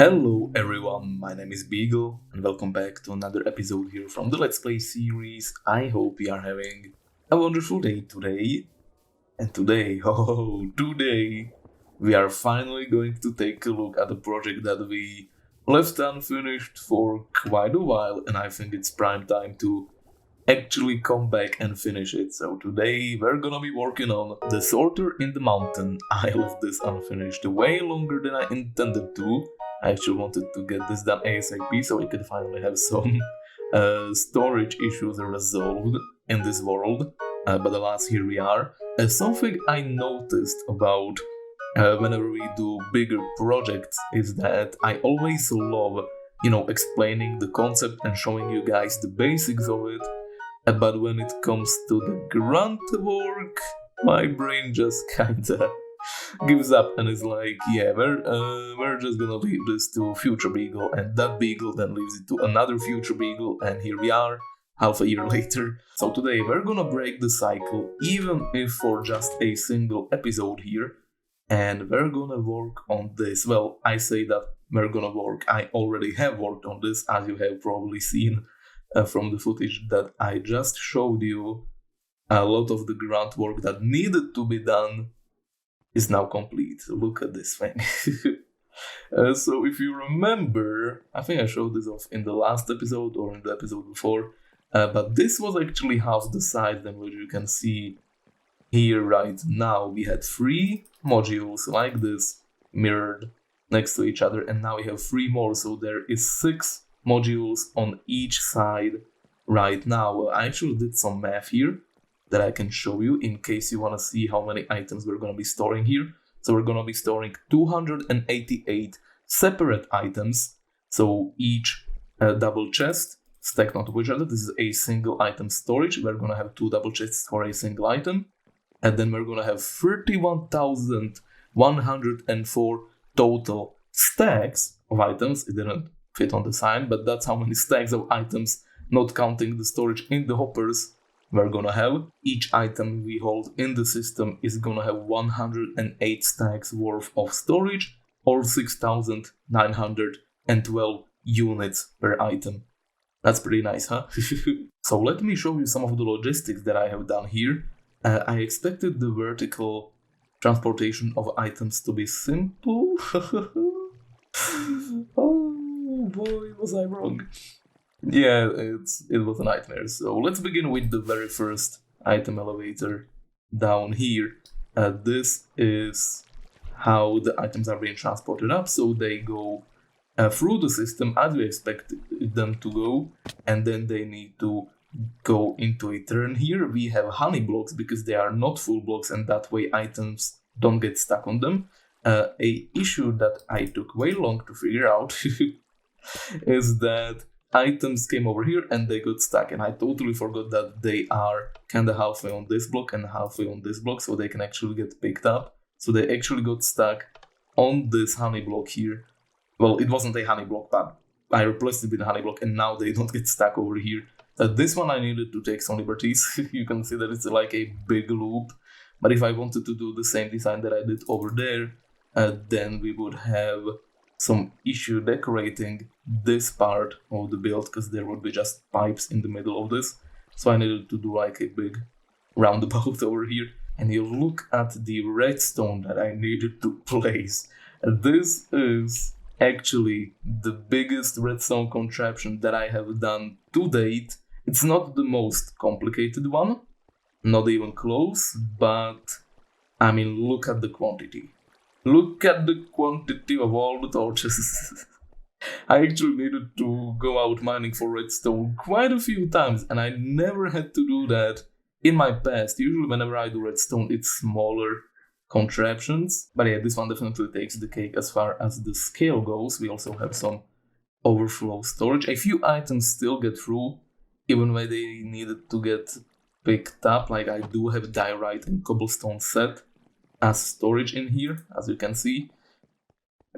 Hello everyone, my name is Bygl and welcome back to another episode here from the Let's Play series. I hope you are having a wonderful day today. And today, today, we are finally going to take a look at a project that we left unfinished for quite a while, and I think it's prime time to actually come back and finish it. So today we're gonna be working on the sorter in the mountain. I left this unfinished way longer than I intended to. I actually wanted to get this done ASAP so we could finally have some storage issues resolved in this world. But alas, here we are. Something I noticed about whenever we do bigger projects is that I always love, explaining the concept and showing you guys the basics of it. But when it comes to the grunt work, my brain just kinda gives up and is like, yeah, we're just gonna leave this to future Bygl, and that Bygl then leaves it to another future Bygl, and here we are, half a year later. So today we're gonna break the cycle, even if for just a single episode here, and we're gonna work on this. Well, I say that we're gonna work, I already have worked on this, as you have probably seen from the footage that I just showed you. A lot of the grunt work that needed to be done is now complete. Look at this thing. So if you remember, I think I showed this off in the last episode or in the episode before, but this was actually half the size than what you can see here right now. We had 3 modules like this mirrored next to each other, and now we have 3 more, so there is 6 modules on each side right now. I actually did some math here that I can show you in case you want to see how many items we're going to be storing here. So we're going to be storing 288 separate items, so each double chest stacked onto each other. This is a single item storage. We're going to have 2 double chests for a single item, and then we're going to have 31,104 total stacks of items. It didn't fit on the sign, but that's how many stacks of items, not counting the storage in the hoppers, we're gonna have. Each item we hold in the system is gonna have 108 stacks worth of storage, or 6,912 units per item. That's pretty nice, huh? So let me show you some of the logistics that I have done here. I expected the vertical transportation of items to be simple. Oh boy, was I wrong. Yeah, it was a nightmare. So let's begin with the very first item elevator down here. This is how the items are being transported up. So they go through the system as we expect them to go, and then they need to go into a turn here. We have honey blocks because they are not full blocks, and that way items don't get stuck on them. A issue that I took way long to figure out is that items came over here and they got stuck, and I totally forgot that they are kinda halfway on this block and halfway on this block, so they can actually get picked up. So they actually got stuck on this honey block here. Well, it wasn't a honey block, but I replaced it with a honey block, and now they don't get stuck over here. This one I needed to take some liberties. You can see that it's like a big loop, but if I wanted to do the same design that I did over there, then we would have some issue decorating this part of the build, because there would be just pipes in the middle of this. So I needed to do like a big roundabout over here. And you look at the redstone that I needed to place. This is actually the biggest redstone contraption that I have done to date. It's not the most complicated one, not even close, but I mean, look at the quantity. Look at the quantity of all the torches. I actually needed to go out mining for redstone quite a few times, and I never had to do that in my past. Usually whenever I do redstone, it's smaller contraptions. But yeah, this one definitely takes the cake as far as the scale goes. We also have some overflow storage. A few items still get through, even when they needed to get picked up. Like I do have diorite and cobblestone set as storage in here, as you can see.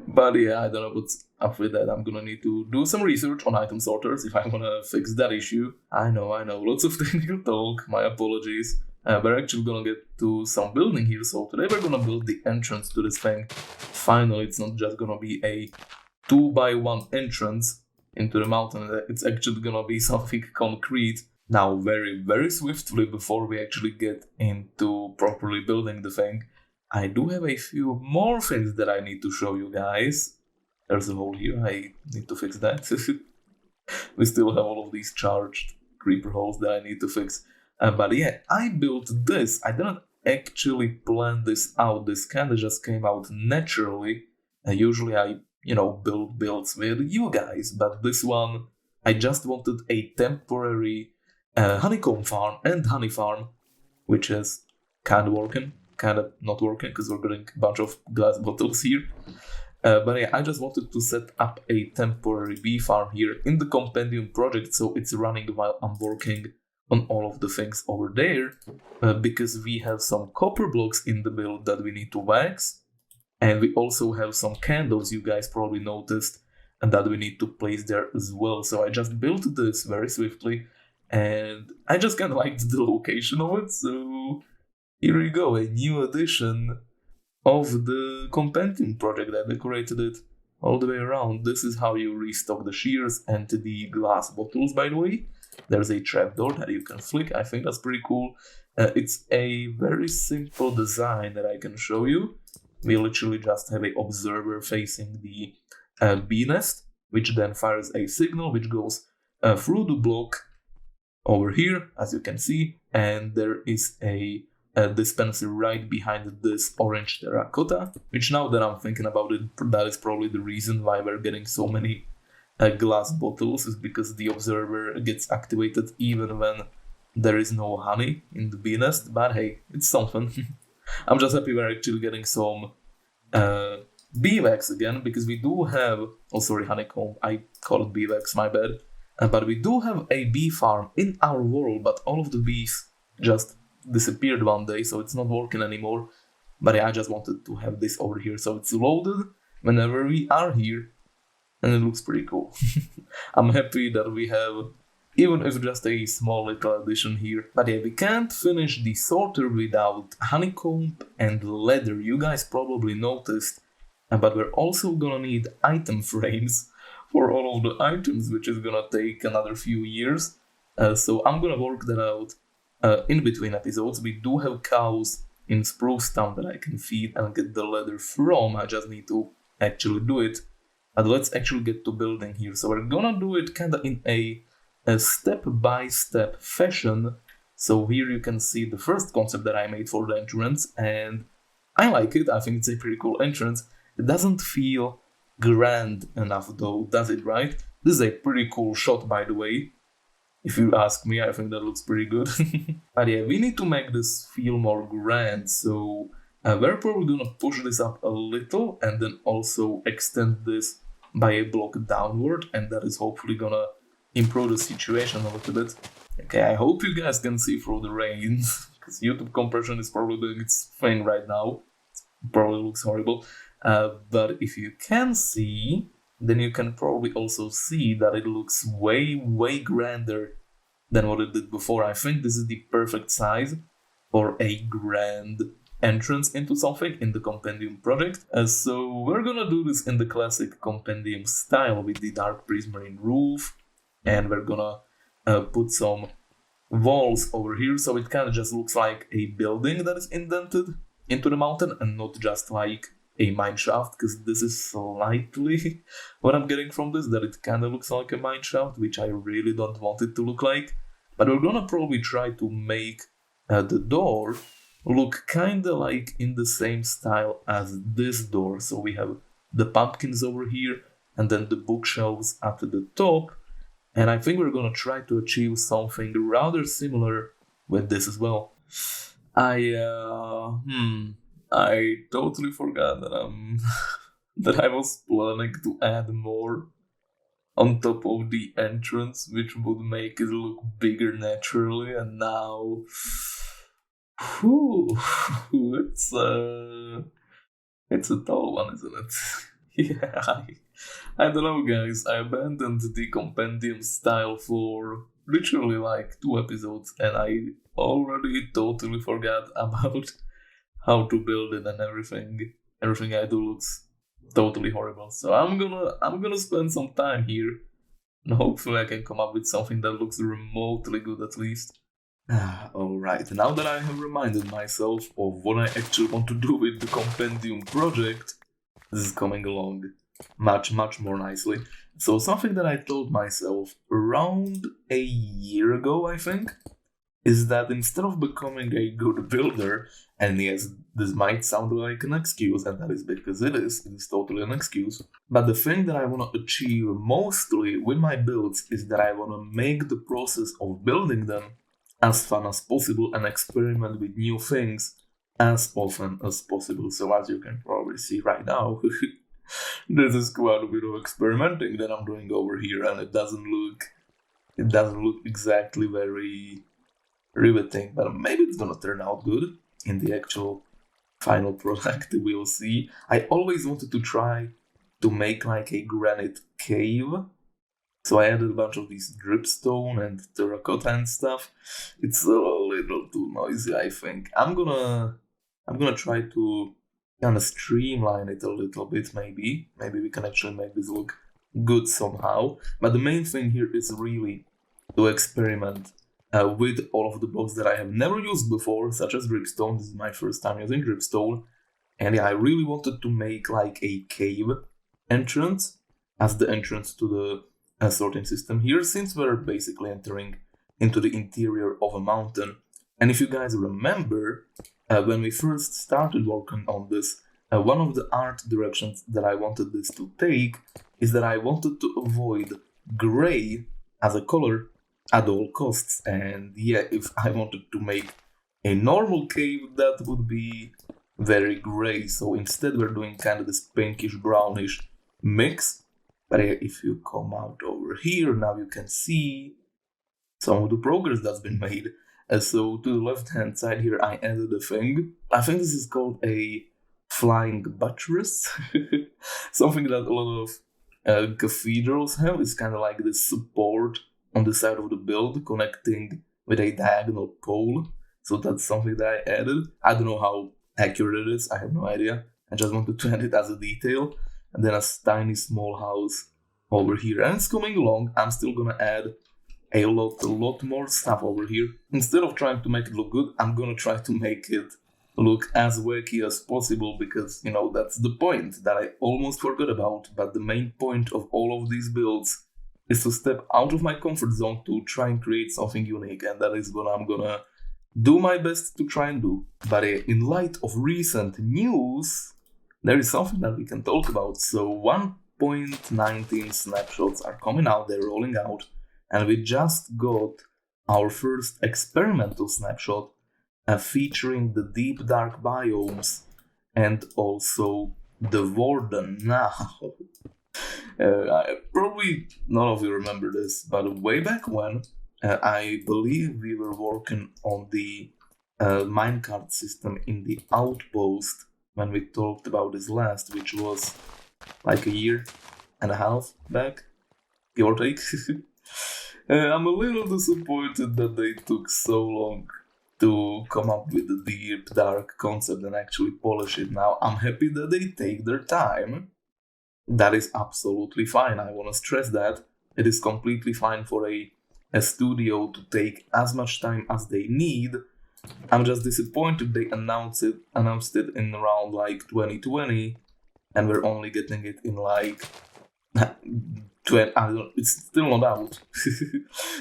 But yeah, I don't know what's up with that. I'm gonna need to do some research on item sorters if I wanna fix that issue. I know, lots of technical talk, my apologies. We're actually gonna get to some building here, so today we're gonna build the entrance to this thing. Finally, it's not just gonna be a 2x1 entrance into the mountain. It's actually gonna be something concrete. Now, very, very swiftly, before we actually get into properly building the thing, I do have a few more things that I need to show you guys. There's a hole here, I need to fix that. We still have all of these charged creeper holes that I need to fix. But yeah, I built this. I didn't actually plan this out. This kind of just came out naturally. Usually I, build builds with you guys, but this one, I just wanted a temporary honeycomb farm and honey farm, which is kind of working, kind of not working because we're getting a bunch of glass bottles here. But yeah, I just wanted to set up a temporary bee farm here in the Compendium project, so it's running while I'm working on all of the things over there, because we have some copper blocks in the build that we need to wax, and we also have some candles you guys probably noticed, and that we need to place there as well. So I just built this very swiftly, and I just kind of liked the location of it, so here we go, a new addition of the Compendium project. I decorated it all the way around. This is how you restock the shears and the glass bottles, by the way. There's a trapdoor that you can flick. I think that's pretty cool. It's a very simple design that I can show you. We literally just have an observer facing the bee nest, which then fires a signal which goes through the block over here, as you can see, and there is a dispenser right behind this orange terracotta, which now that I'm thinking about it, that is probably the reason why we're getting so many glass bottles, is because the observer gets activated even when there is no honey in the bee nest. But hey, it's something. I'm just happy we're actually getting some beewax again, because we do have, honeycomb, I call it beewax, my bad. But we do have a bee farm in our world, but all of the bees just disappeared one day, so it's not working anymore. But yeah, I just wanted to have this over here, so it's loaded whenever we are here, and it looks pretty cool. I'm happy that we have, even if just a small little addition here. But yeah, we can't finish the sorter without honeycomb and leather. You guys probably noticed, but we're also gonna need item frames for all of the items, which is gonna take another few years. So I'm gonna work that out in between episodes. We do have cows in Spruce Town that I can feed and get the leather from. I just need to actually do it. But let's actually get to building here. So we're gonna do it kinda in a step-by-step fashion. So here you can see the first concept that I made for the entrance, and I like it. I think it's a pretty cool entrance. It doesn't feel grand enough though, does it, right? This is a pretty cool shot, by the way. If you ask me, I think that looks pretty good. But yeah, we need to make this feel more grand, so we're probably gonna push this up a little and then also extend this by a block downward, and that is hopefully gonna improve the situation a little bit. Okay, I hope you guys can see through the rain, because YouTube compression is probably doing its thing right now. It probably looks horrible. But if you can see, then you can probably also see that it looks way, way grander than what it did before. I think this is the perfect size for a grand entrance into something in the Compendium project. So we're gonna do this in the classic Compendium style with the dark prismarine roof, and we're gonna put some walls over here, so it kind of just looks like a building that is indented into the mountain and not just like a mine shaft, because this is slightly what I'm getting from this, that it kind of looks like a mine shaft, which I really don't want it to look like. But we're gonna probably try to make the door look kind of like in the same style as this door. So we have the pumpkins over here and then the bookshelves at the top, and I think we're gonna try to achieve something rather similar with this as well. I totally forgot that that I was planning to add more on top of the entrance, which would make it look bigger naturally, and now it's a tall one, isn't it? Yeah, I don't know, guys. I abandoned the Compendium style for literally like 2 episodes, and I already totally forgot about how to build it, and everything I do looks totally horrible. So I'm gonna spend some time here, and hopefully I can come up with something that looks remotely good at least. Alright, now that I have reminded myself of what I actually want to do with the Compendium project, this is coming along much more nicely. So something that I told myself around a year ago, I think, is that instead of becoming a good builder, and yes, this might sound like an excuse, and that is because it is totally an excuse, but the thing that I want to achieve mostly with my builds is that I want to make the process of building them as fun as possible and experiment with new things as often as possible. So as you can probably see right now, this is quite a bit of experimenting that I'm doing over here, and it doesn't look exactly very riveting, but maybe it's gonna turn out good in the actual final product. We'll see. I always wanted to try to make like a granite cave, so I added a bunch of these dripstone and terracotta and stuff. It's a little too noisy, I think. I'm gonna try to kind of streamline it a little bit, maybe. Maybe we can actually make this look good somehow. But the main thing here is really to experiment with all of the blocks that I have never used before, such as dripstone. This is my first time using dripstone. And yeah, I really wanted to make like a cave entrance as the entrance to the sorting system here, since we're basically entering into the interior of a mountain. And if you guys remember, when we first started working on this, one of the art directions that I wanted this to take is that I wanted to avoid gray as a color at all costs. And yeah, if I wanted to make a normal cave, that would be very gray. So instead we're doing kind of this pinkish brownish mix. But yeah, if you come out over here, now you can see some of the progress that's been made. So to the left hand side here, I added a thing. I think this is called a flying buttress. Something that a lot of cathedrals have. It's kind of like this support on the side of the build connecting with a diagonal pole. So that's something that I added. I don't know how accurate it is. I have no idea. I just wanted to add it as a detail. And then a tiny small house over here. And it's coming along. I'm still gonna add a lot more stuff over here. Instead of trying to make it look good, I'm gonna try to make it look as wacky as possible, because, you know, that's the point that I almost forgot about. But the main point of all of these builds is to step out of my comfort zone to try and create something unique, and that is what I'm gonna do my best to try and do. But in light of recent news, there is something that we can talk about. So 1.19 snapshots are coming out, they're rolling out, and we just got our first experimental snapshot featuring the deep dark biomes and also the Warden. Now, probably none of you remember this, but way back when, I believe we were working on the minecart system in the outpost when we talked about this last, which was like a year and a half back, give or take. I'm a little disappointed that they took so long to come up with the deep dark concept and actually polish it. Now, I'm happy that they take their time. That is absolutely fine. I want to stress that. It is completely fine for a studio to take as much time as they need. I'm just disappointed they announced it in around like 2020, and we're only getting it in like I don't know, it's still not out.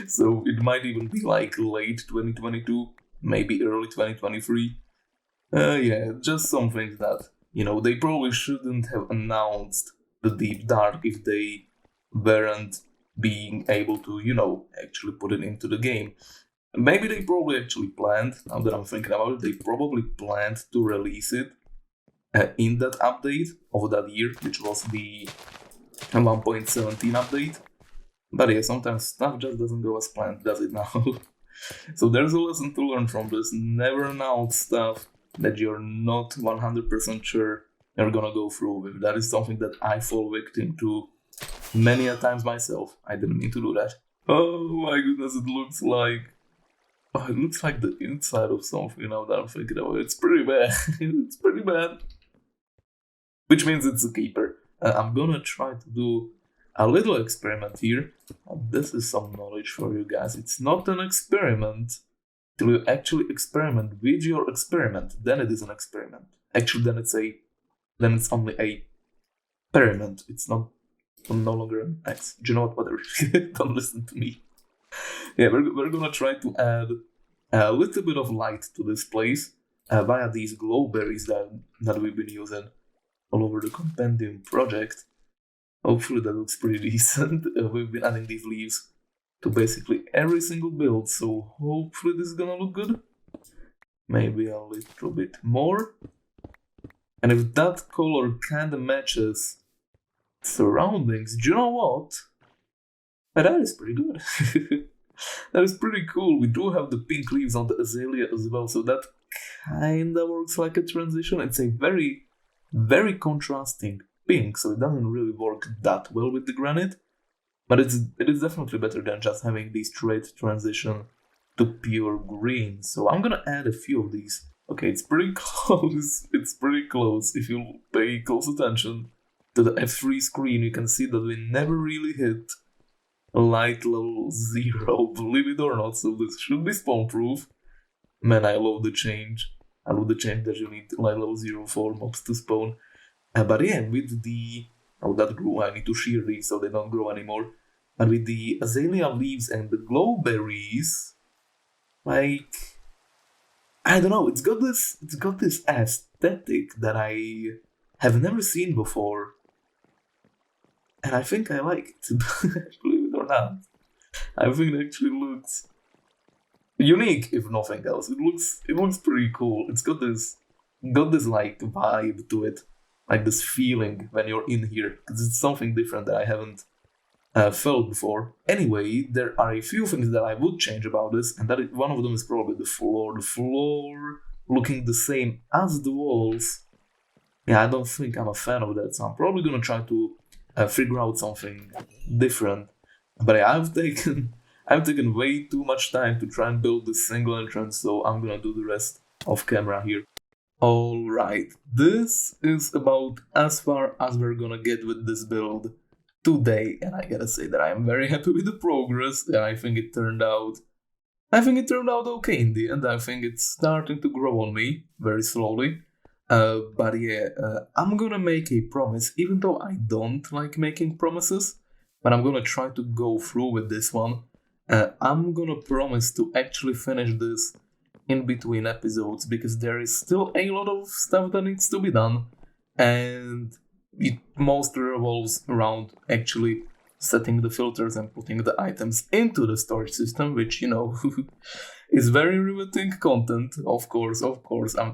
So it might even be like late 2022, maybe early 2023. Yeah, just some things that, you know, they probably shouldn't have announced the deep dark if they weren't being able to, you know, actually put it into the game. Maybe they probably actually planned, now that I'm thinking about it, they probably planned to release it in that update of that year, which was the 1.17 update. But yeah, sometimes stuff just doesn't go as planned, does it now? So there's a lesson to learn from this. Never announce stuff that you're not 100% sure you're gonna go through with. That is something that I fall victim to many a times myself. I didn't mean to do that. Oh my goodness, it looks like the inside of something now that I'm thinking about it. It's pretty bad. It's pretty bad. which means it's a keeper. I'm gonna try to do a little experiment here. This is some knowledge for you guys. It's not an experiment till you actually experiment with your experiment. Then it is an experiment. Actually, then it's only a experiment. It's no longer an X. Do you know what? Whatever. Don't listen to me. Yeah, we're gonna try to add a little bit of light to this place via these glow berries that we've been using all over the Compendium project. Hopefully that looks pretty decent. We've been adding these leaves to basically every single build, so hopefully this is gonna look good. Maybe a little bit more. And if that color kinda matches surroundings, do you know what? That is pretty good. That is pretty cool. We do have the pink leaves on the azalea as well, so that kinda works like a transition. It's a very, very contrasting pink, so it doesn't really work that well with the granite. But it is definitely better than just having the straight transition to pure green. So I'm gonna add a few of these. Okay, it's pretty close. It's pretty close. If you pay close attention to the F3 screen, you can see that we never really hit light level 0, believe it or not, so this should be spawn proof. Man, I love the change. I love the change that you need light level 0 for mobs to spawn. But yeah, with the... Oh, that grew. I need to shear these so they don't grow anymore. But with the azalea leaves and the glow berries, like... I don't know, it's got this aesthetic that I have never seen before. And I think I like it, believe it or not. I think it actually looks unique, if nothing else. It looks pretty cool. It's got this like vibe to it, like this feeling when you're in here, because it's something different that I haven't felt before. Anyway, there are a few things that I would change about this, and one of them is probably the floor. The floor looking the same as the walls. Yeah, I don't think I'm a fan of that, so I'm probably gonna try to figure out something different. But yeah, I've taken way too much time to try and build this single entrance, so I'm gonna do the rest off camera here. Alright, this is about as far as we're gonna get with this build today, and I gotta say that I am very happy with the progress, and I think it turned out okay in the end. I think it's starting to grow on me very slowly. But yeah, I'm gonna make a promise, even though I don't like making promises, but I'm gonna try to go through with this one. I'm gonna promise to actually finish this in between episodes, because there is still a lot of stuff that needs to be done, and it mostly revolves around actually setting the filters and putting the items into the storage system, which, you know, is very riveting content, of course.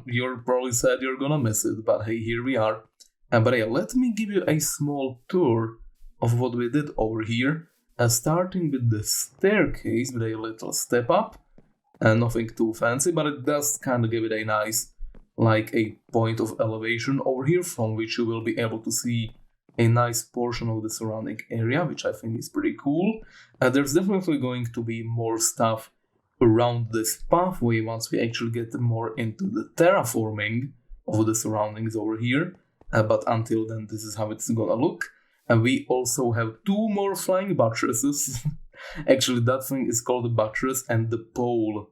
You're probably sad you're gonna miss it, but hey, here we are. But yeah, let me give you a small tour of what we did over here, starting with the staircase with a little step up, and nothing too fancy, but it does kind of give it a nice, like a point of elevation over here from which you will be able to see a nice portion of the surrounding area, which I think is pretty cool. There's definitely going to be more stuff around this pathway once we actually get more into the terraforming of the surroundings over here. But until then, this is how it's gonna look. And we also have 2 more flying buttresses. Actually, that thing is called a buttress, and the pole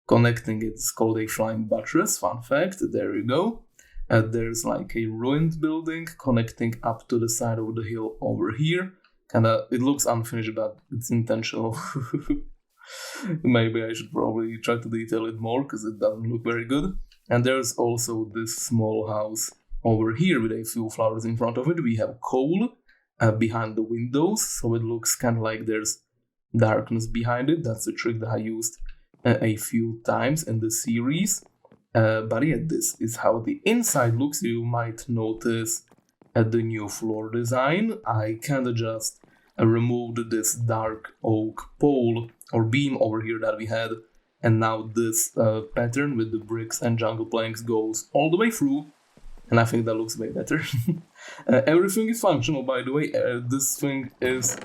connecting it is called a flying buttress. Fun fact, there you go. There's like a ruined building connecting up to the side of the hill over here. It looks unfinished, but it's intentional. Maybe I should probably try to detail it more, because it doesn't look very good. And there's also this small house over here with a few flowers in front of it. We have coal behind the windows, so it looks kind of like there's darkness behind it. That's a trick that I used a few times in the series. But yeah, this is how the inside looks. You might notice the new floor design. I kinda just removed this dark oak pole or beam over here that we had, and now this pattern with the bricks and jungle planks goes all the way through, and I think that looks way better. Everything is functional, by the way. This thing is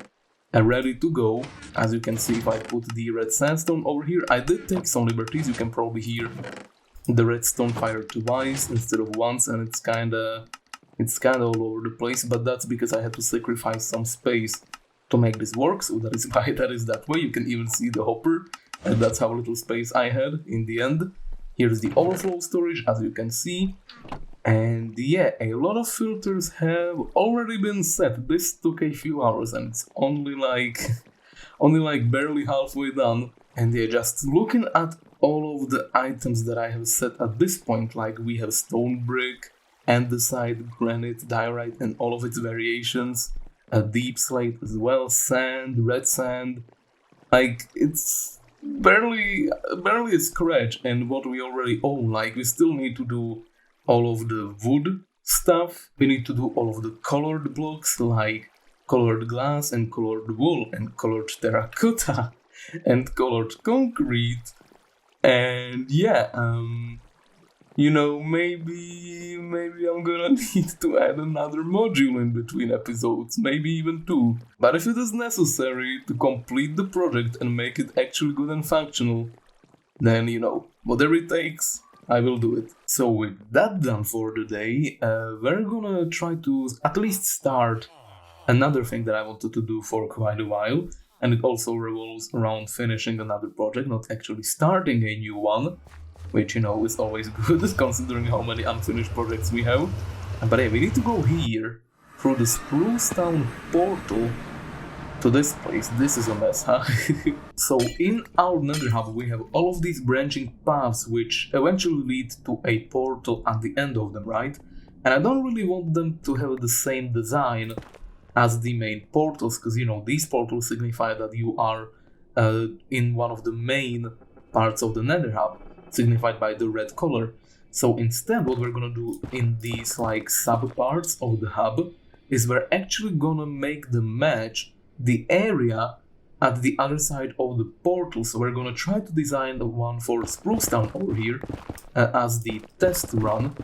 ready to go. As you can see, if I put the red sandstone over here, I did take some liberties. You can probably hear the redstone fire twice instead of once, and it's kinda It's kind of all over the place, but that's because I had to sacrifice some space to make this work, so that is why that is that way. You can even see the hopper, and that's how little space I had in the end. Here's the overflow storage, as you can see. And yeah, a lot of filters have already been set. This took a few hours and it's only like barely halfway done. And yeah, just looking at all of the items that I have set at this point, like we have stone brick, andesite, granite, diorite, and all of its variations, a deep slate as well, sand, red sand, like it's barely a scratch. And what we already own, like we still need to do all of the wood stuff. We need to do all of the colored blocks like colored glass and colored wool and colored terracotta and colored concrete. And yeah, maybe I'm gonna need to add another module in between episodes, maybe even 2. But if it is necessary to complete the project and make it actually good and functional, then whatever it takes, I will do it. So with that done for the day, we're gonna try to at least start another thing that I wanted to do for quite a while, and it also revolves around finishing another project, not actually starting a new one, which is always good considering how many unfinished projects we have. But hey, we need to go here through the Spruce Town portal to this place. This is a mess, huh? So in our Nether Hub we have all of these branching paths which eventually lead to a portal at the end of them, right? And I don't really want them to have the same design as the main portals, because these portals signify that you are in one of the main parts of the Nether Hub, signified by the red color. So instead what we're gonna do in these like sub parts of the hub is we're actually gonna make them match the area at the other side of the portal. So we're gonna try to design the one for Spruce Town over here as the test run,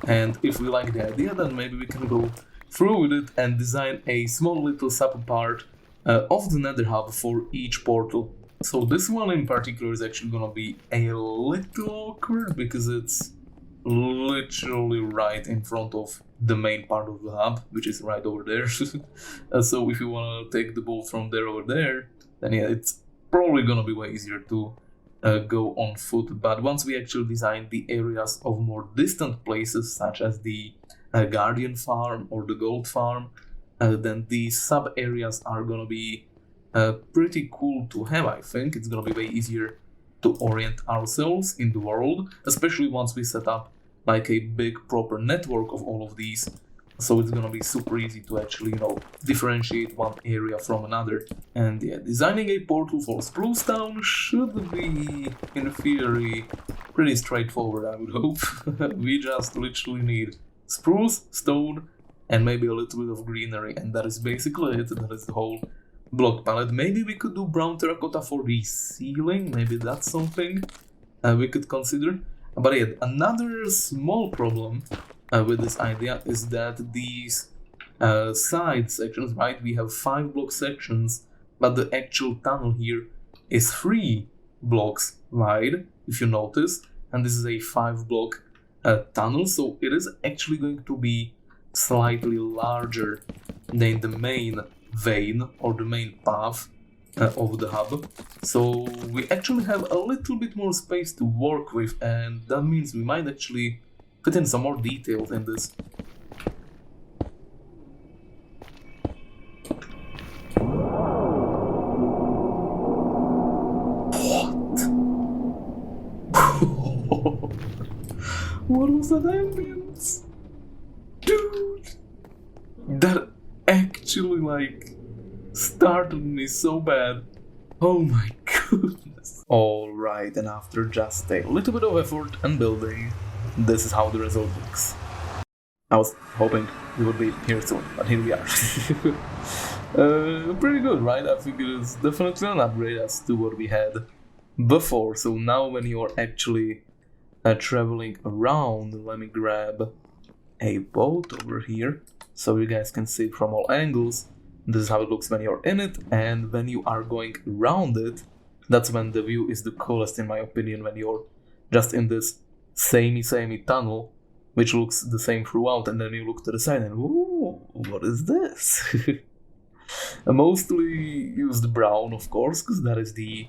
and if we like the idea, then maybe we can go through with it and design a small little sub part of the Nether Hub for each portal. So this one in particular is actually gonna be a little awkward because it's literally right in front of the main part of the hub, which is right over there. So if you wanna take the boat from there over there, then yeah, it's probably gonna be way easier to go on foot. But once we actually design the areas of more distant places, such as the Guardian Farm or the Gold Farm, then these sub areas are gonna be pretty cool to have. I think it's gonna be way easier to orient ourselves in the world, especially once we set up like a big proper network of all of these. So it's gonna be super easy to actually differentiate one area from another. And yeah, designing a portal for Spruce Town should be, in theory, pretty straightforward, I would hope. We just literally need spruce, stone, and maybe a little bit of greenery, and that is basically it. That is the whole block palette. Maybe we could do brown terracotta for the ceiling, maybe that's something we could consider. But yeah, another small problem with this idea is that these side sections, right, we have 5 block sections, but the actual tunnel here is 3 blocks wide, if you notice, and this is a 5 block tunnel, so it is actually going to be slightly larger than the main vein or the main path of the hub. So we actually have a little bit more space to work with, and that means we might actually put in some more details in this. What was that ambience? Dude! That actually startled me so bad. Oh my goodness. Alright, and after just a little bit of effort and building, this is how the result looks. I was hoping we would be here soon, but here we are. Pretty good, right? I think it is definitely an upgrade as to what we had before. So now when you're actually traveling around, let me grab a boat over here so you guys can see it from all angles. This is how it looks when you're in it, and when you are going around it, that's when the view is the coolest in my opinion, when you're just in this samey tunnel which looks the same throughout, and then you look to the side and ooh, what is this? I mostly used brown, of course, because that is the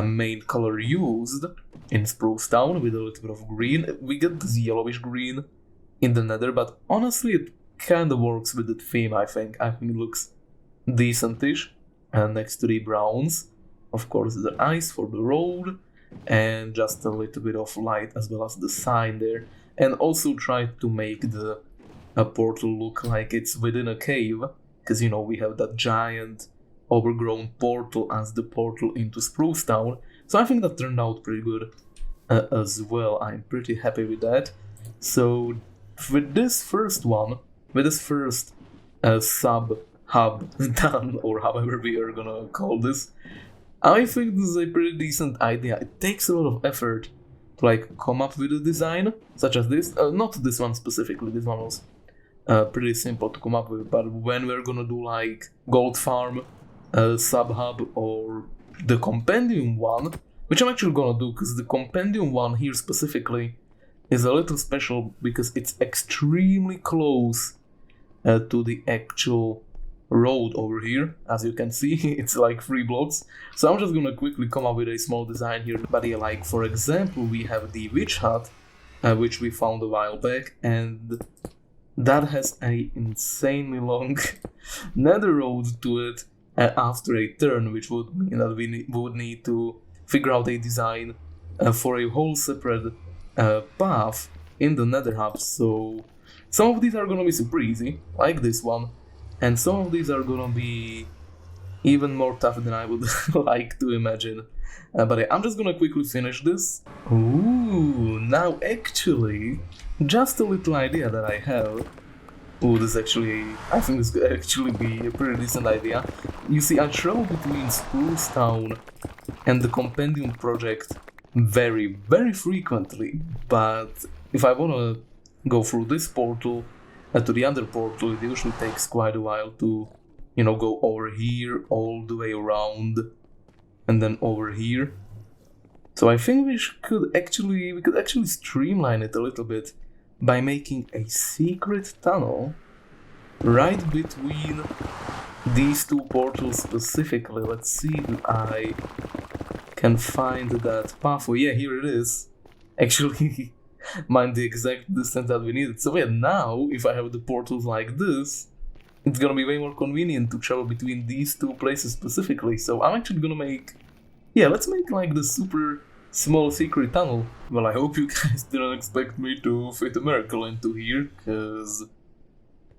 main color used in Spruce Town, with a little bit of green. We get this yellowish green in the Nether, but honestly it kind of works with the theme, I think. I think it looks decentish. And next to the browns, of course, the ice for the road, and just a little bit of light as well as the sign there. And also tried to make the portal look like it's within a cave, because, you know, we have that giant overgrown portal as the portal into Spruce Town. So I think that turned out pretty good as well. I'm pretty happy with that. So with this first one, with this first sub-hub done, or however we are gonna call this, I think this is a pretty decent idea. It takes a lot of effort to like come up with a design such as this. Not this one specifically, this one was pretty simple to come up with, but when we're gonna do like Gold Farm, sub-hub, or the Compendium one, which I'm actually gonna do, because the Compendium one here specifically is a little special because it's extremely close to the actual road over here. As you can see, it's like 3 blocks. So I'm just gonna quickly come up with a small design here. But yeah, like for example, we have the witch hut, which we found a while back, and that has a insanely long nether road to it after a turn, which would mean that we would need to figure out a design for a whole separate path in the Nether Hub. So some of these are gonna be super easy, like this one, and some of these are gonna be even more tough than I would like to imagine. But yeah, I'm just gonna quickly finish this. Ooh, now actually, just a little idea that I have. Ooh, this actually, I think this could actually be a pretty decent idea. You see, I travel between Spruce Town and the Compendium project very, very frequently, but if I wanna go through this portal to the other portal, it usually takes quite a while to, you know, go over here, all the way around, and then over here. So I think we could actually streamline it a little bit by making a secret tunnel right between these 2 portals specifically. Let's see if I can find that pathway. Yeah, here it is. Actually, mind the exact distance that we needed. So yeah, now if I have the portals like this, it's gonna be way more convenient to travel between these 2 places specifically. So I'm actually gonna make, yeah, let's make like the super small secret tunnel. Well, I hope you guys didn't expect me to fit a miracle into here, because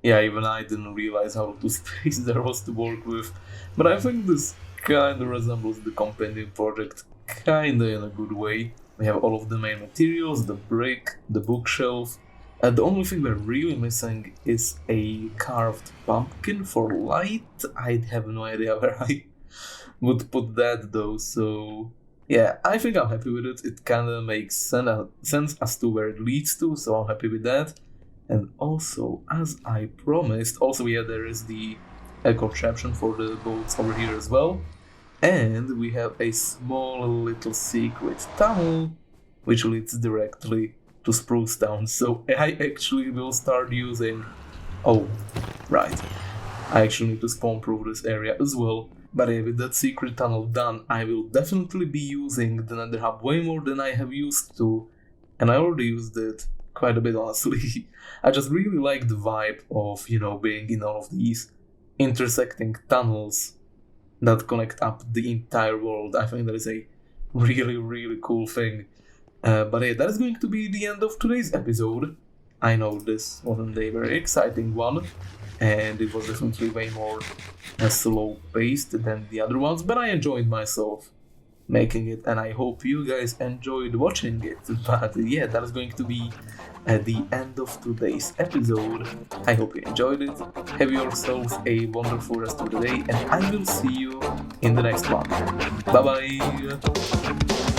yeah, even I didn't realize how little space there was to work with. But I think this kinda resembles the Compendium project, kinda in a good way. We have all of the main materials, the brick, the bookshelf. The only thing we're really missing is a carved pumpkin for light. I have no idea where I would put that though, so yeah, I think I'm happy with it. It kinda makes sense as to where it leads to, so I'm happy with that. And also, as I promised, also yeah, there is the contraption for the boats over here as well. And we have a small little secret tunnel, which leads directly to Spruce Town. So I actually will start using... Oh, right. I actually need to spawn-proof this area as well. But yeah, with that secret tunnel done, I will definitely be using the Nether Hub way more than I have used to. And I already used it quite a bit, honestly. I just really like the vibe of, you know, being in all of these intersecting tunnels that connect up the entire world. I think that is a really, really cool thing. But yeah, that is going to be the end of today's episode. I know this wasn't a very exciting one, and it was definitely way more slow-paced than the other ones, but I enjoyed myself making it, and I hope you guys enjoyed watching it. But yeah, that is going to be at the end of today's episode. I hope you enjoyed it. Have yourselves a wonderful rest of the day, and I will see you in the next one. Bye bye!